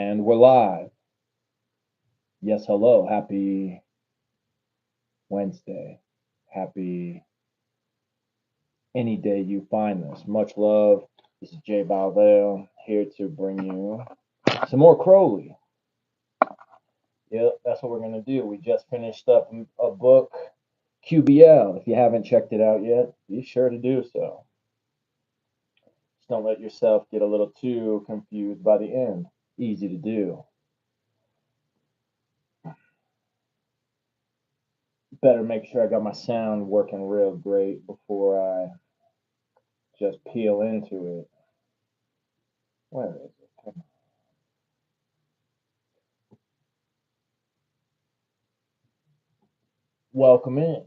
And we're live. Yes, hello. Happy Wednesday. Happy any day you find this. Much love. This is Jay Balvale here to bring you some more Crowley. Yep, that's what we're going to do. We just finished up a book, QBL. If you haven't checked it out yet, be sure to do so. Just don't let yourself get a little too confused by the end. Easy to do. Better make sure I got my sound working real great before I just peel into it. Where is it? Come on. Welcome in.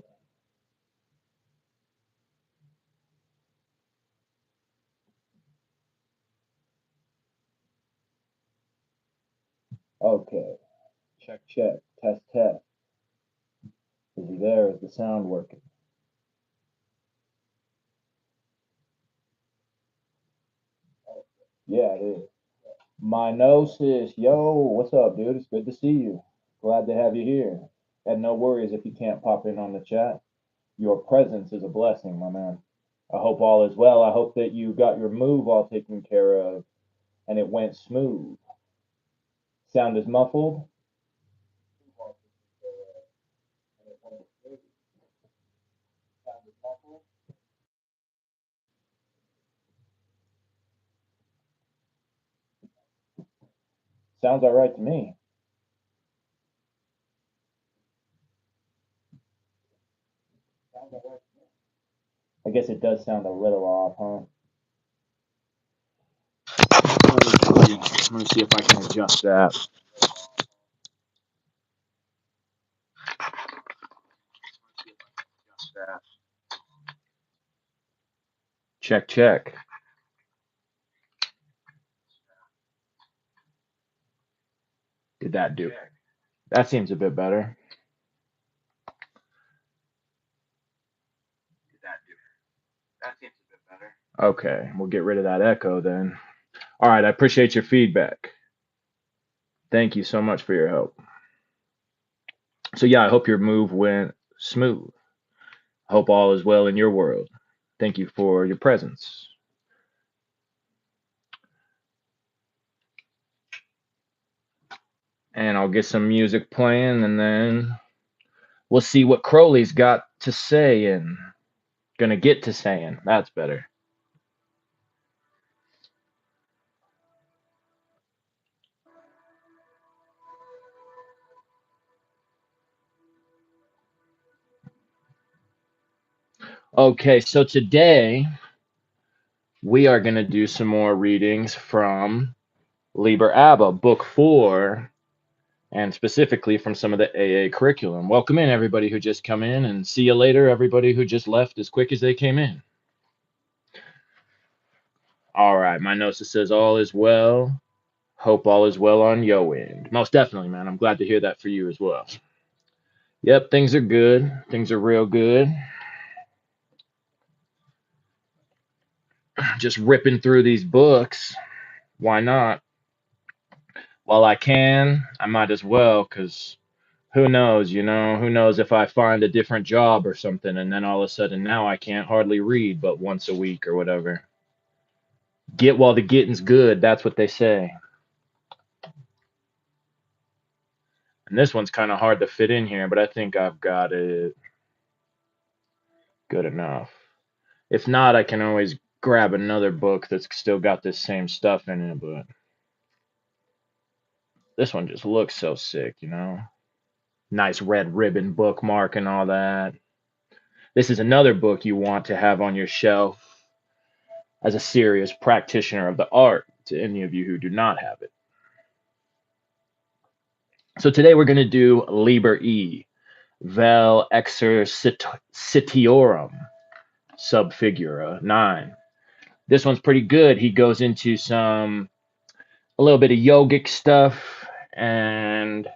Okay. Check, check. Test, test. Is he there? Is the sound working? Yeah, it is. My Gnosis. Yo, what's up, dude? It's good to see you. Glad to have you here. And no worries if you can't pop in on the chat. Your presence is a blessing, my man. I hope all is well. I hope that you got your move all taken care of and it went smooth. Sound is muffled. Sounds all right to me. I guess it does sound a little off, huh? Let me see if I can adjust that. Check, check. Did that do? That seems a bit better. Okay, we'll get rid of that echo then. All right, I appreciate your feedback. Thank you so much for your help. So, yeah, I hope your move went smooth. I hope all is well in your world. Thank you for your presence. And I'll get some music playing and then we'll see what Crowley's got to say and gonna get to saying. That's better. Okay, so today we are going to do some more readings from Liber E, Book 4, and specifically from some of the AA curriculum. Welcome in, everybody who just come in, and see you later, everybody who just left as quick as they came in. All right, my Gnosis says all is well. Hope all is well on your end. Most definitely, man. I'm glad to hear that for you as well. Yep, things are good. Things are real good. Just ripping through these books. Why not? While I can, I might as well, because who knows, who knows if I find a different job or something, and then all of a sudden now I can't hardly read but once a week or whatever. Get while the getting's good, that's what they say. And this one's kind of hard to fit in here, but I think I've got it good enough. If not, I can always grab another book that's still got this same stuff in it, but this one just looks so sick, Nice red ribbon bookmark and all that. This is another book you want to have on your shelf as a serious practitioner of the art to any of you who do not have it. So today we're going to do Liber E, Vel Exercitiorum, Subfigura 9. This one's pretty good. He goes into a little bit of yogic stuff and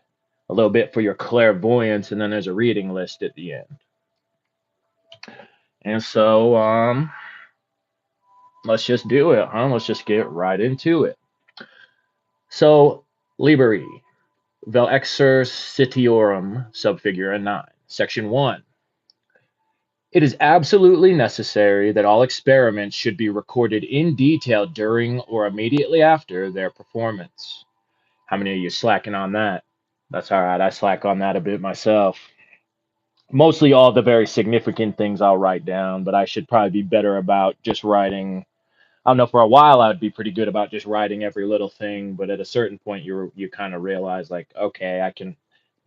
a little bit for your clairvoyance, and then there's a reading list at the end. And so let's just do it, huh? Let's just get right into it. So Liber E, Vel Exercitiorum, subfigure 9, Section 1. It is absolutely necessary that all experiments should be recorded in detail during or immediately after their performance. How many of you slacking on that? That's all right. I slack on that a bit myself. Mostly all the very significant things I'll write down, but I should probably be better about just writing. I don't know, for a while I would be pretty good about just writing every little thing, but at a certain point you kind of realize like, okay, I can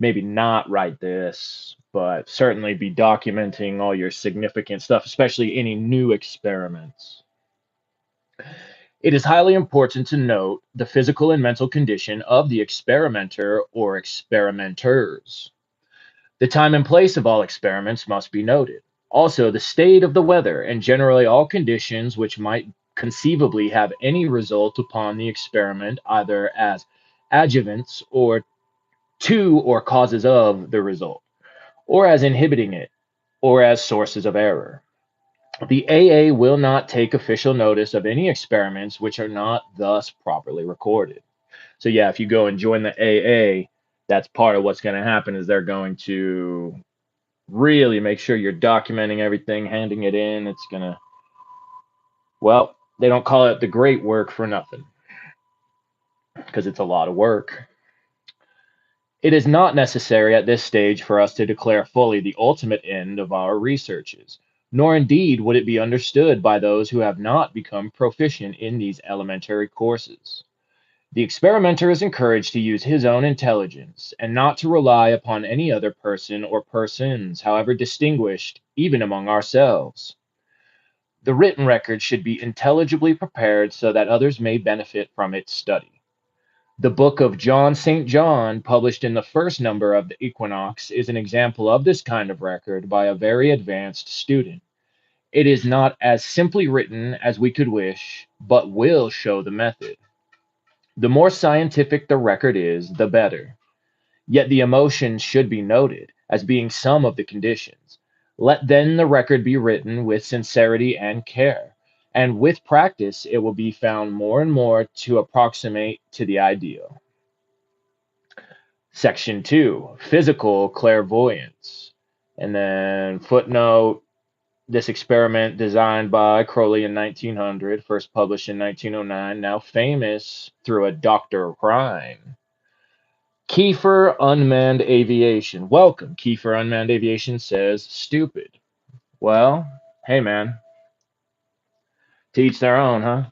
maybe not write this, but certainly be documenting all your significant stuff, especially any new experiments. It is highly important to note the physical and mental condition of the experimenter or experimenters. The time and place of all experiments must be noted. Also, the state of the weather and generally all conditions which might conceivably have any result upon the experiment, either as adjuvants or to or causes of the result, or as inhibiting it, or as sources of error. The AA will not take official notice of any experiments which are not thus properly recorded. So yeah, if you go and join the AA, that's part of what's going to happen is they're going to really make sure you're documenting everything, handing it in. It's going to, well, they don't call it the great work for nothing because it's a lot of work. It is not necessary at this stage for us to declare fully the ultimate end of our researches, nor indeed would it be understood by those who have not become proficient in these elementary courses. The experimenter is encouraged to use his own intelligence and not to rely upon any other person or persons, however distinguished, even among ourselves. The written record should be intelligibly prepared so that others may benefit from its study. The book of John St. John, published in the first number of the Equinox, is an example of this kind of record by a very advanced student. It is not as simply written as we could wish, but will show the method. The more scientific the record is, the better. Yet the emotions should be noted as being some of the conditions. Let then the record be written with sincerity and care, and with practice it will be found more and more to approximate to the ideal. Section 2, Physical Clairvoyance. And then footnote, this experiment designed by Crowley in 1900, first published in 1909, now famous through a Dr. Rhine. Kiefer Unmanned Aviation. Welcome. Kiefer Unmanned Aviation says, stupid. Well, hey man, to each their own, huh?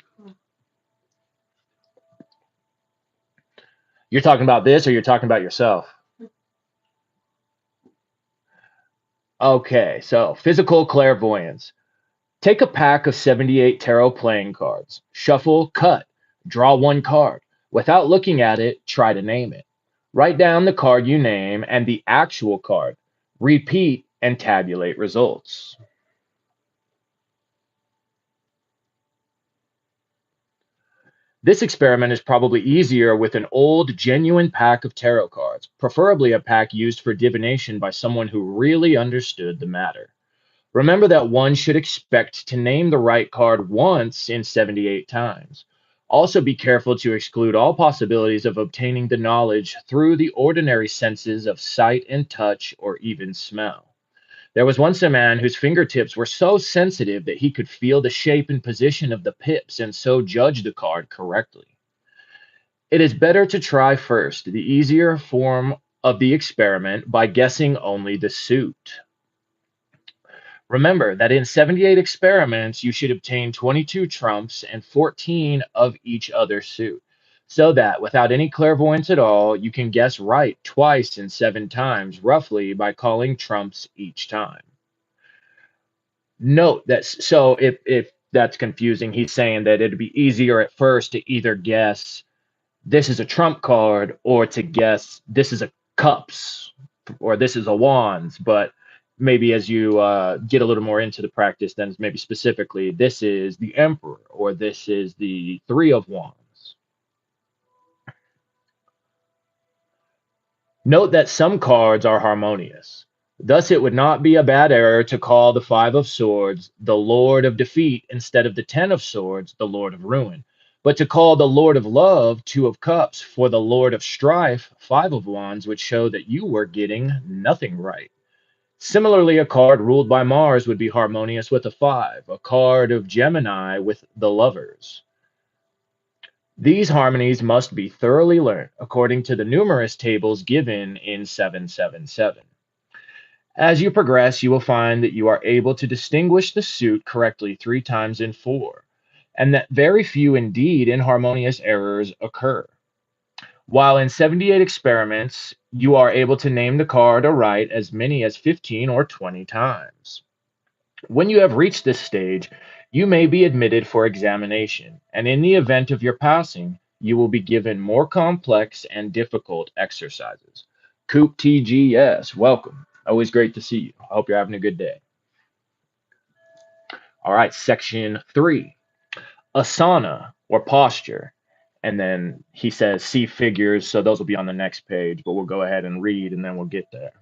You're talking about this or you're talking about yourself? Okay, so physical clairvoyance. Take a pack of 78 tarot playing cards. Shuffle, cut, draw one card. Without looking at it, try to name it. Write down the card you name and the actual card. Repeat and tabulate results. This experiment is probably easier with an old, genuine pack of tarot cards, preferably a pack used for divination by someone who really understood the matter. Remember that one should expect to name the right card once in 78 times. Also, be careful to exclude all possibilities of obtaining the knowledge through the ordinary senses of sight and touch or even smell. There was once a man whose fingertips were so sensitive that he could feel the shape and position of the pips and so judge the card correctly. It is better to try first the easier form of the experiment by guessing only the suit. Remember that in 78 experiments, you should obtain 22 trumps and 14 of each other suit, so that without any clairvoyance at all, you can guess right twice in 7 times, roughly by calling trumps each time. Note that, so if that's confusing, he's saying that it'd be easier at first to either guess this is a trump card or to guess this is a cups or this is a wands, but maybe as you get a little more into the practice, then maybe specifically this is the emperor or this is the three of wands. Note that some cards are harmonious. Thus, it would not be a bad error to call the 5 of Swords the Lord of Defeat instead of the 10 of Swords the Lord of Ruin. But to call the Lord of Love 2 of Cups for the Lord of Strife 5 of Wands would show that you were getting nothing right. Similarly, a card ruled by Mars would be harmonious with a 5, a card of Gemini with the Lovers. These harmonies must be thoroughly learned according to the numerous tables given in 777. As you progress, you will find that you are able to distinguish the suit correctly 3 times in 4, and that very few indeed inharmonious errors occur. While in 78 experiments, you are able to name the card aright as many as 15 or 20 times. When you have reached this stage, you may be admitted for examination, and in the event of your passing, you will be given more complex and difficult exercises. Coop TGS, welcome. Always great to see you. I hope you're having a good day. All right, section 3, Asana or posture. And then he says, see figures, so those will be on the next page, but we'll go ahead and read and then we'll get there.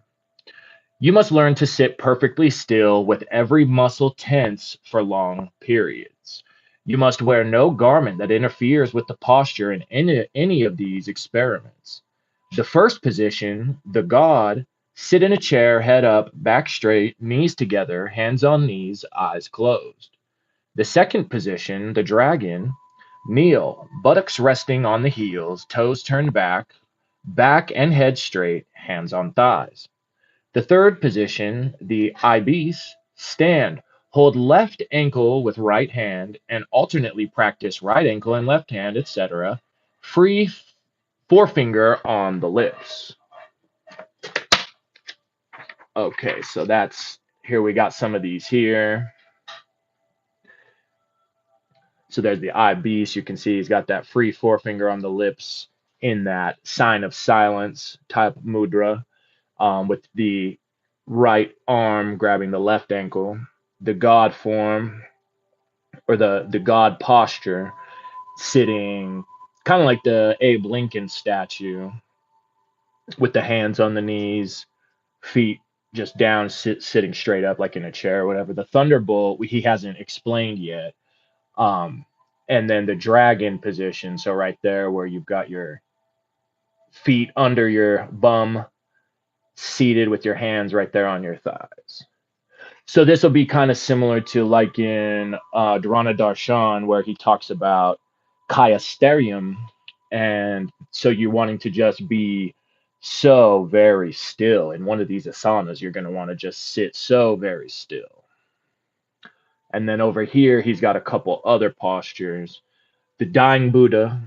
You must learn to sit perfectly still with every muscle tense for long periods. You must wear no garment that interferes with the posture in any of these experiments. The first position, the god, sit in a chair, head up, back straight, knees together, hands on knees, eyes closed. The second position, the dragon, kneel, buttocks resting on the heels, toes turned back, back and head straight, hands on thighs. The third position, the ibis, stand, hold left ankle with right hand, and alternately practice right ankle and left hand, etc. Free forefinger on the lips. Okay, so that's, here we got some of these here. So there's the ibis. You can see he's got that free forefinger on the lips in that sign of silence type mudra, with the right arm grabbing the left ankle. The god form, or the god posture, sitting kind of like the Abe Lincoln statue with the hands on the knees, feet just down, sitting straight up like in a chair or whatever. The thunderbolt he hasn't explained yet. And then the dragon position, so right there where you've got your feet under your bum, seated with your hands right there on your thighs. So this will be kind of similar to like in Dharana Darshan, where he talks about Kayasterium. And so you're wanting to just be so very still. In one of these asanas, you're going to want to just sit so very still. And then over here, he's got a couple other postures. The dying Buddha,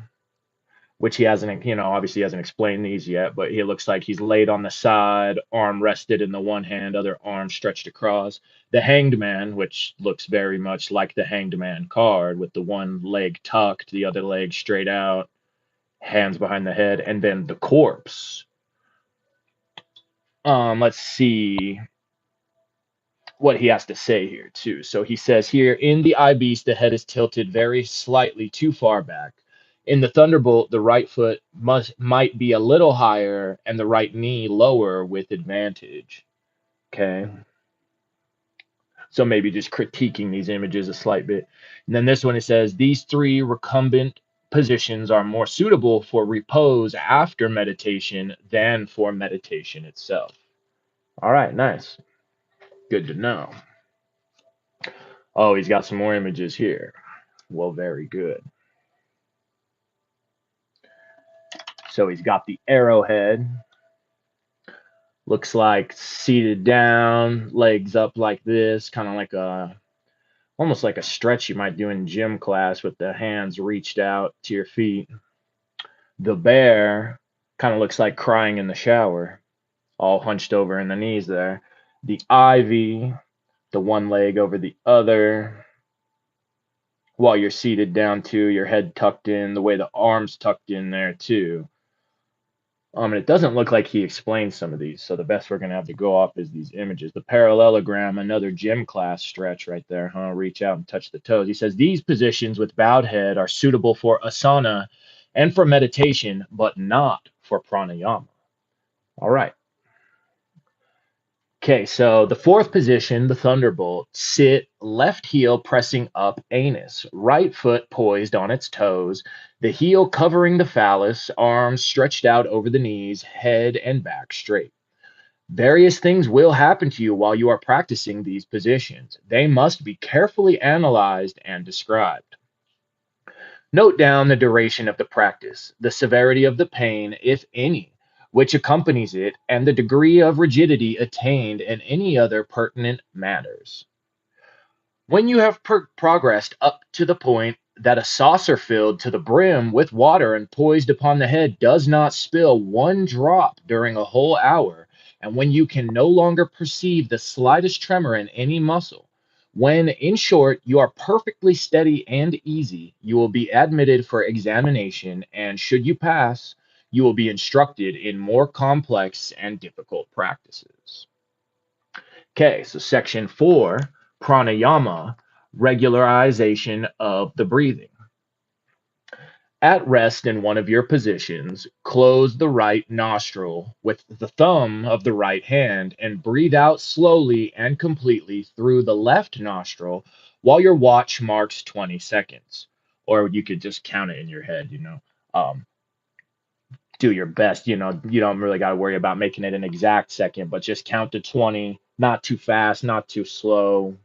which he hasn't, obviously hasn't explained these yet, but he looks like he's laid on the side, arm rested in the one hand, other arm stretched across. The hanged man, which looks very much like the hanged man card, with the one leg tucked, the other leg straight out, hands behind the head, and then the corpse. Let's see what he has to say here too. So he says here, in the ibis, the head is tilted very slightly too far back. In the thunderbolt, the right foot might be a little higher and the right knee lower with advantage. Okay. So maybe just critiquing these images a slight bit. And then this one, it says, these 3 recumbent positions are more suitable for repose after meditation than for meditation itself. All right, nice. Good to know. Oh, he's got some more images here. Well, very good. So he's got the arrowhead. Looks like seated down, legs up like this, kind of like almost like a stretch you might do in gym class with the hands reached out to your feet. The bear kind of looks like crying in the shower, all hunched over in the knees there. The ivy, the one leg over the other, while you're seated down too, your head tucked in, the way the arms tucked in there too. And it doesn't look like he explains some of these, so the best we're going to have to go off is these images. The parallelogram, another gym class stretch right there, huh? Reach out and touch the toes. He says, these positions with bowed head are suitable for asana and for meditation, but not for pranayama. All right. Okay, so the fourth position, the thunderbolt, sit left heel pressing up anus, right foot poised on its toes, the heel covering the phallus, arms stretched out over the knees, head and back straight. Various things will happen to you while you are practicing these positions. They must be carefully analyzed and described. Note down the duration of the practice, the severity of the pain, if any, which accompanies it, and the degree of rigidity attained, and any other pertinent matters. When you have progressed up to the point that a saucer filled to the brim with water and poised upon the head does not spill one drop during a whole hour, and when you can no longer perceive the slightest tremor in any muscle, when, in short, you are perfectly steady and easy, you will be admitted for examination, and should you pass, you will be instructed in more complex and difficult practices. Okay, so section 4, pranayama, regularization of the breathing. At rest in one of your positions, close the right nostril with the thumb of the right hand and breathe out slowly and completely through the left nostril while your watch marks 20 seconds. Or you could just count it in your head, do your best. You don't really got to worry about making it an exact second, but just count to 20, not too fast, not too slow.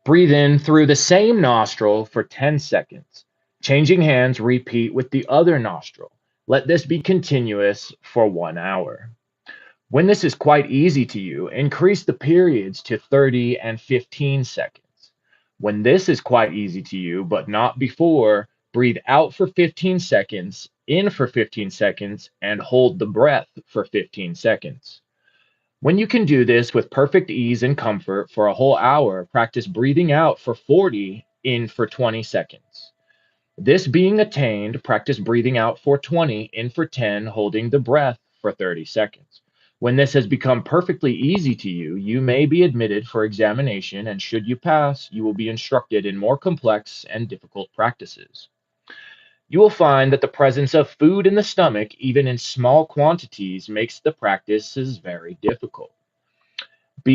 Breathe in through the same nostril for 10 seconds. Changing hands, repeat with the other nostril. Let this be continuous for 1 hour. When this is quite easy to you, increase the periods to 30 and 15 seconds. When this is quite easy to you, but not before, breathe out for 15 seconds, in for 15 seconds, and hold the breath for 15 seconds. When you can do this with perfect ease and comfort for a whole hour, practice breathing out for 40, in for 20 seconds. This being attained, practice breathing out for 20, in for 10, holding the breath for 30 seconds. When this has become perfectly easy to you, you may be admitted for examination, and should you pass, you will be instructed in more complex and difficult practices. You will find that the presence of food in the stomach, even in small quantities, makes the practices very difficult.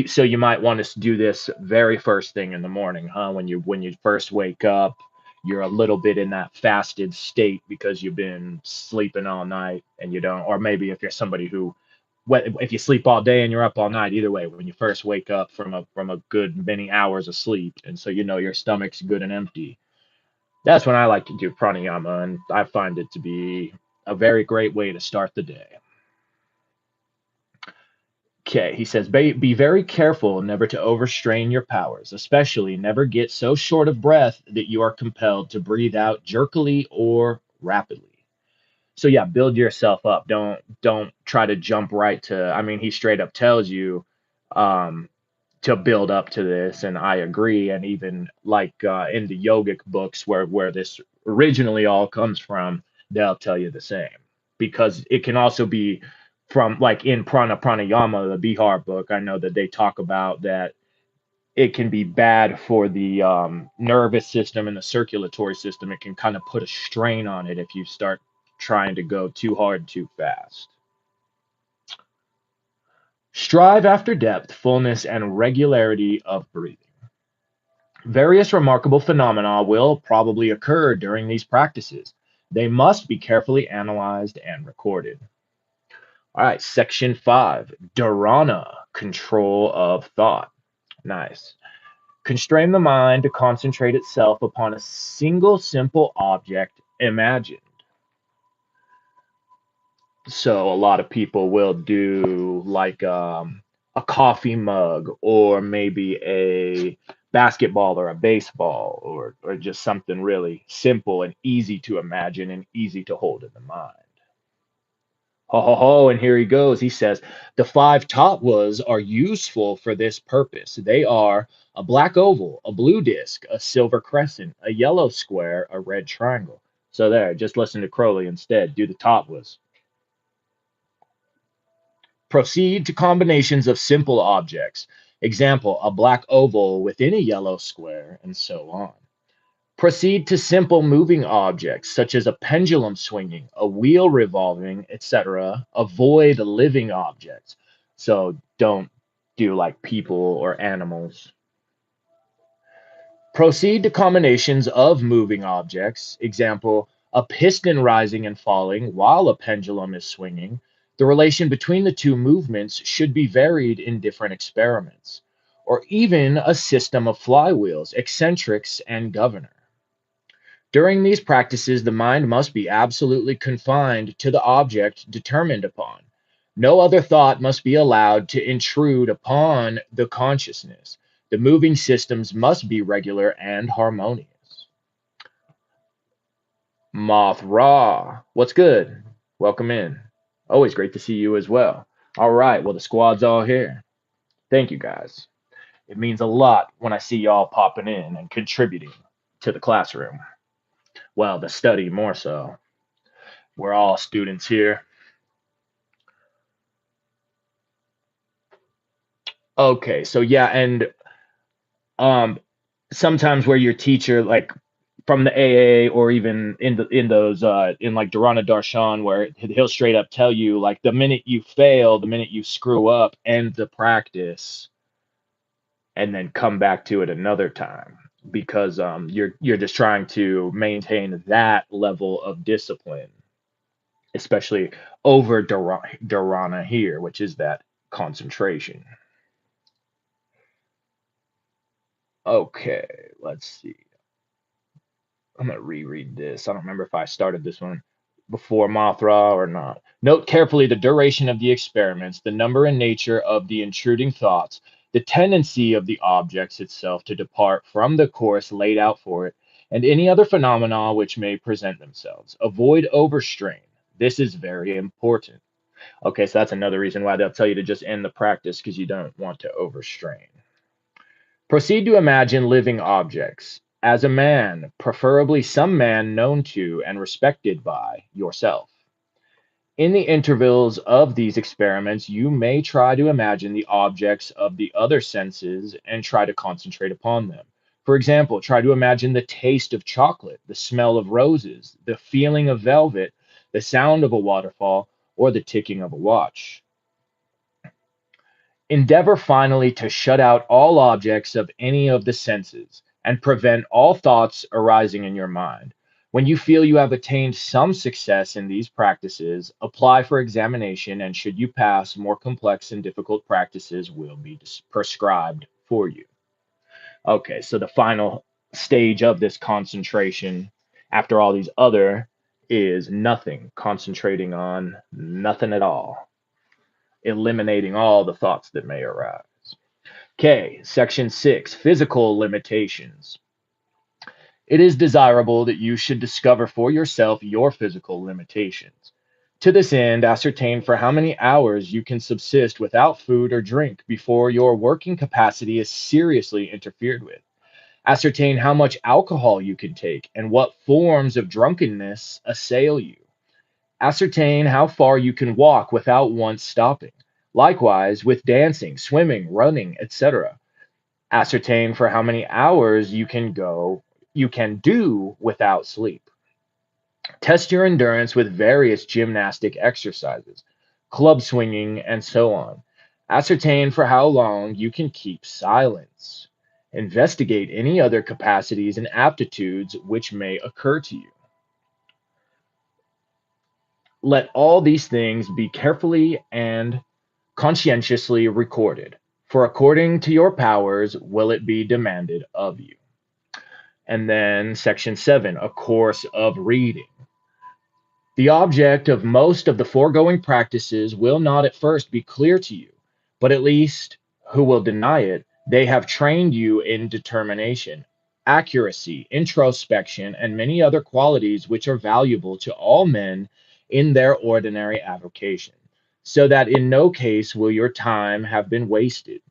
So you might want to do this very first thing in the morning, huh? When you first wake up, you're a little bit in that fasted state because you've been sleeping all night and you don't, or maybe if you're somebody who, if you sleep all day and you're up all night, either way, when you first wake up from a good many hours of sleep, and so your stomach's good and empty, that's when I like to do pranayama, and I find it to be a very great way to start the day. Okay, he says, be very careful never to overstrain your powers, especially never get so short of breath that you are compelled to breathe out jerkily or rapidly. So yeah, build yourself up. Don't try to jump right to. I mean, he straight up tells you um, to build up to this, and I agree. And even like in the yogic books where this originally all comes from, they'll tell you the same, because it can also be from, like, in Pranayama, the Bihar book. I know that they talk about that it can be bad for the nervous system and the circulatory system. It can kind of put a strain on it if you start trying to go too hard too fast. Strive after depth, fullness, and regularity of breathing. Various remarkable phenomena will probably occur during these practices. They must be carefully analyzed and recorded. All right, section 5, Dharana, control of thought. Nice. Constrain the mind to concentrate itself upon a single simple object imagined. So a lot of people will do like a coffee mug, or maybe a basketball or a baseball, or just something really simple and easy to imagine and easy to hold in the mind. Ho ho ho, and here he goes. He says, the 5 tattvas are useful for this purpose. They are a black oval, a blue disc, a silver crescent, a yellow square, a red triangle. So there, just listen to Crowley instead. Do the tattvas. Proceed to combinations of simple objects. Example, a black oval within a yellow square, and so on. Proceed to simple moving objects, such as a pendulum swinging, a wheel revolving, etc. Avoid living objects. So don't do like people or animals. Proceed to combinations of moving objects. Example, a piston rising and falling while a pendulum is swinging. The relation between the two movements should be varied in different experiments. Or even a system of flywheels, eccentrics, and governor. During these practices, the mind must be absolutely confined to the object determined upon. No other thought must be allowed to intrude upon the consciousness. The moving systems must be regular and harmonious. Moth Ra, what's good? Welcome in. Always great to see you as well. All right, well, the squad's all here. Thank you guys. It means a lot when I see y'all popping in and contributing to the classroom. Well, the study more so. We're all students here. Okay, so yeah, and um sometimes where your teacher like from the AA or even in those in like Dharana Darshan where he'll straight up tell you like the minute you fail, the minute you screw up, end the practice and then come back to it another time because you're just trying to maintain that level of discipline, especially over Dharana here, which is that concentration. Okay, let's see. I'm gonna reread this. I don't remember if I started this one before Mothra or not. Note carefully the duration of the experiments, the number and nature of the intruding thoughts, the tendency of the objects itself to depart from the course laid out for it, and any other phenomena which may present themselves. Avoid overstrain. This is very important. Okay, so that's another reason why they'll tell you to just end the practice because you don't want to overstrain. Proceed to imagine living objects. As a man, preferably some man known to and respected by yourself. In the intervals of these experiments, you may try to imagine the objects of the other senses and try to concentrate upon them. For example, try to imagine the taste of chocolate, the smell of roses, the feeling of velvet, the sound of a waterfall, or the ticking of a watch. Endeavor finally to shut out all objects of any of the senses and prevent all thoughts arising in your mind. When you feel you have attained some success in these practices, apply for examination, and should you pass, more complex and difficult practices will be prescribed for you. Okay, so the final stage of this concentration, after all these other, is nothing, concentrating on nothing at all, eliminating all the thoughts that may arise. Okay, section 6, physical limitations. It is desirable that you should discover for yourself your physical limitations. To this end, ascertain for how many hours you can subsist without food or drink before your working capacity is seriously interfered with. Ascertain how much alcohol you can take and what forms of drunkenness assail you. Ascertain how far you can walk without once stopping. Likewise, with dancing, swimming, running, etc. Ascertain for how many hours you can do without sleep. Test your endurance with various gymnastic exercises, club swinging, and so on. Ascertain for how long you can keep silence. Investigate any other capacities and aptitudes which may occur to you. Let all these things be carefully and conscientiously recorded, for according to your powers will it be demanded of you. And then section 7, a course of reading. The object of most of the foregoing practices will not at first be clear to you, but at least, who will deny it, they have trained you in determination, accuracy, introspection, and many other qualities which are valuable to all men in their ordinary avocation, so that in no case will your time have been wasted.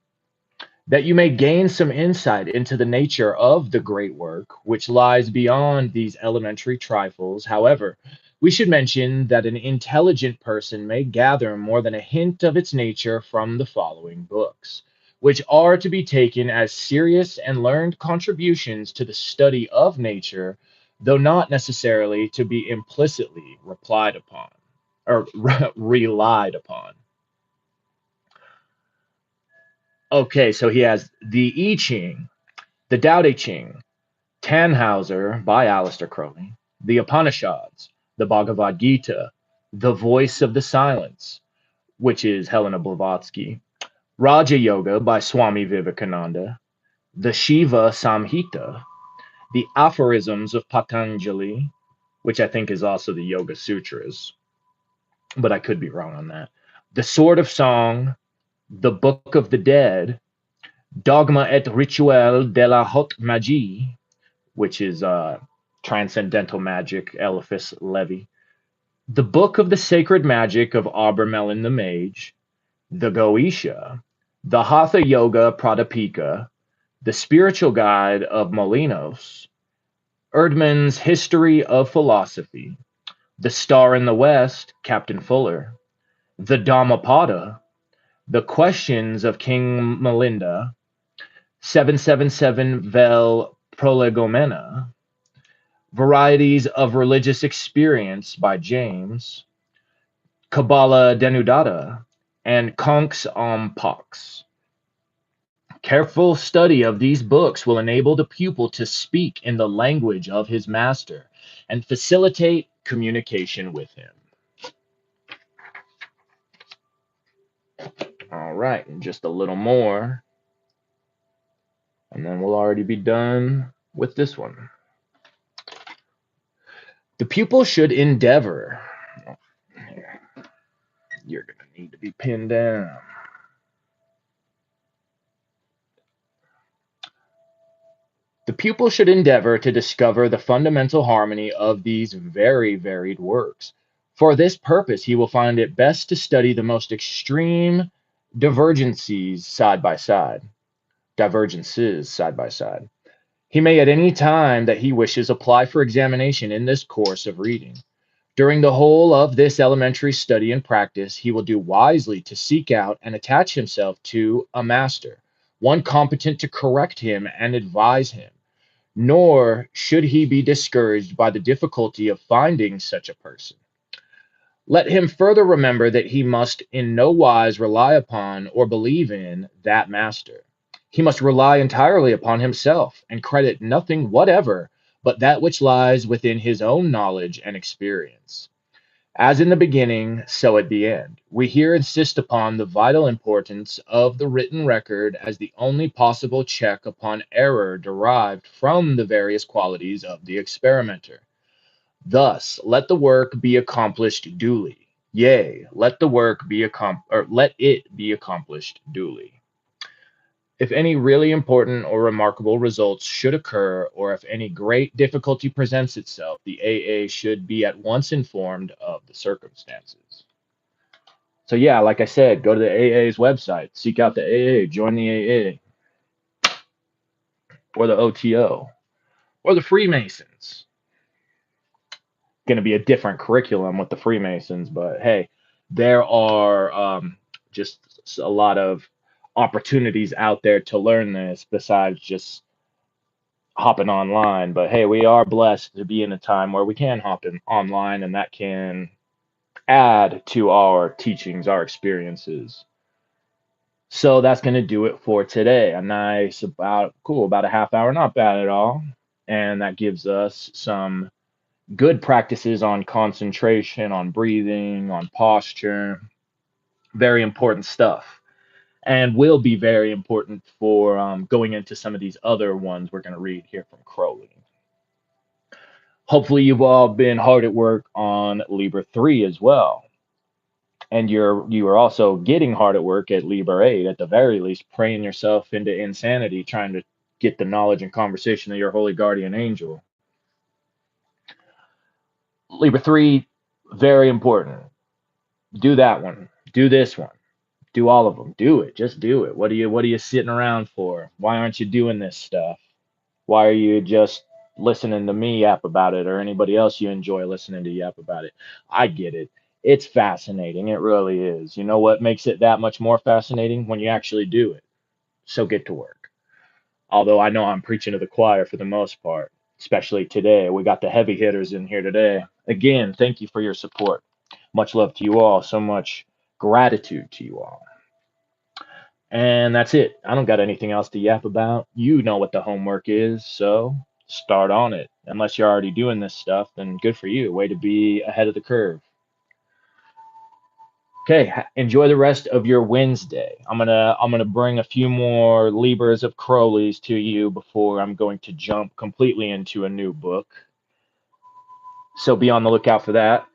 That you may gain some insight into the nature of the great work, which lies beyond these elementary trifles. However, we should mention that an intelligent person may gather more than a hint of its nature from the following books, which are to be taken as serious and learned contributions to the study of nature, though not necessarily to be implicitly replied upon or relied upon. Okay, so he has the I Ching, the Tao Te Ching, Tannhauser by Aleister Crowley, the Upanishads, the Bhagavad Gita, the Voice of the Silence, which is Helena Blavatsky, Raja Yoga by Swami Vivekananda, the Shiva Samhita, the Aphorisms of Patanjali, which I think is also the Yoga Sutras, but I could be wrong on that, the Sword of Song, the Book of the Dead, Dogma et Rituel de la Haute Magie, which is Transcendental Magic, Eliphas Levi, the Book of the Sacred Magic of Aubermelin the Mage, the Goetia, the Hatha Yoga Pradipika, the Spiritual Guide of Molinos, Erdmann's History of Philosophy, the Star in the West, Captain Fuller, the Dhammapada, the Questions of King Melinda, 777 Vel Prolegomena, Varieties of Religious Experience by James, Kabbalah Denudata, and Conks om Pox. Careful study of these books will enable the pupil to speak in the language of his master and facilitate communication with him. All right, and just a little more, and then we'll already be done with this one. The pupil should endeavor. Here, you're going to need to be pinned down. The pupil should endeavor to discover the fundamental harmony of these very varied works. For this purpose, he will find it best to study the most extreme divergencies side by side. Divergences side by side. He may at any time that he wishes apply for examination in this course of reading. During the whole of this elementary study and practice, he will do wisely to seek out and attach himself to a master, one competent to correct him and advise him. Nor should he be discouraged by the difficulty of finding such a person. Let him further remember that he must in no wise rely upon or believe in that master. He must rely entirely upon himself and credit nothing whatever but that which lies within his own knowledge and experience. As in the beginning, so at the end. We here insist upon the vital importance of the written record as the only possible check upon error derived from the various qualities of the experimenter. Thus, let the work be accomplished duly. Yea, let the work be let it be accomplished duly. If any really important or remarkable results should occur, or if any great difficulty presents itself, the AA should be at once informed of the circumstances. So yeah, like I said, go to the AA's website, seek out the AA, join the AA, or the OTO, or the Freemasons. Going to be a different curriculum with the Freemasons, but hey, there are just a lot of opportunities out there to learn this besides just hopping online. But hey, we are blessed to be in a time where we can hop in online, and that can add to our teachings, our experiences. So that's going to do it for today. A nice, about a half hour, not bad at all. And that gives us some good practices on concentration, on breathing, on posture. Very important stuff. And will be very important for going into some of these other ones we're going to read here from Crowley. Hopefully, you've all been hard at work on Liber 3 as well. And you are also getting hard at work at Liber 8, at the very least, praying yourself into insanity, trying to get the knowledge and conversation of your holy guardian angel. Liber 3, very important. Do that one. Do this one. Do all of them. Do it. Just do it. What are you sitting around for? Why aren't you doing this stuff? Why are you just listening to me yap about it, or anybody else you enjoy listening to yap about it? I get it. It's fascinating. It really is. You know what makes it that much more fascinating? When you actually do it. So get to work. Although I know I'm preaching to the choir for the most part, especially today. We got the heavy hitters in here today. Again, thank you for your support. Much love to you all. So much gratitude to you all. And that's it. I don't got anything else to yap about. You know what the homework is, so start on it. Unless you're already doing this stuff, then good for you. Way to be ahead of the curve. Okay, enjoy the rest of your Wednesday. I'm gonna bring a few more Libers of Crowley's to you before I'm going to jump completely into a new book. So be on the lookout for that.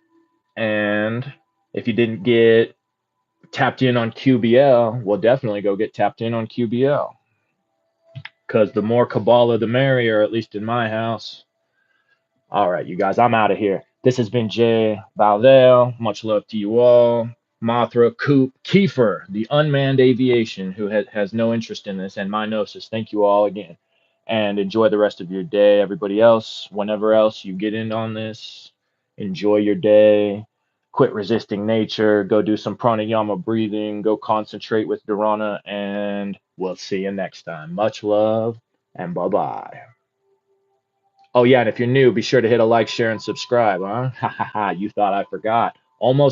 And if you didn't get tapped in on QBL, well, definitely go get tapped in on QBL. Because the more Kabbalah, the merrier, at least in my house. All right, you guys, I'm out of here. This has been Jay Valdell. Much love to you all. Mothra, Coop, Kiefer, the unmanned aviation, who has no interest in this, and my Gnosis. Thank you all again. And enjoy the rest of your day. Everybody else, whenever else you get in on this, enjoy your day. Quit resisting nature. Go do some pranayama breathing. Go concentrate with Dharana. And we'll see you next time. Much love and bye-bye. Oh, yeah, and if you're new, be sure to hit a like, share, and subscribe, huh? Ha ha ha, you thought I forgot. Almost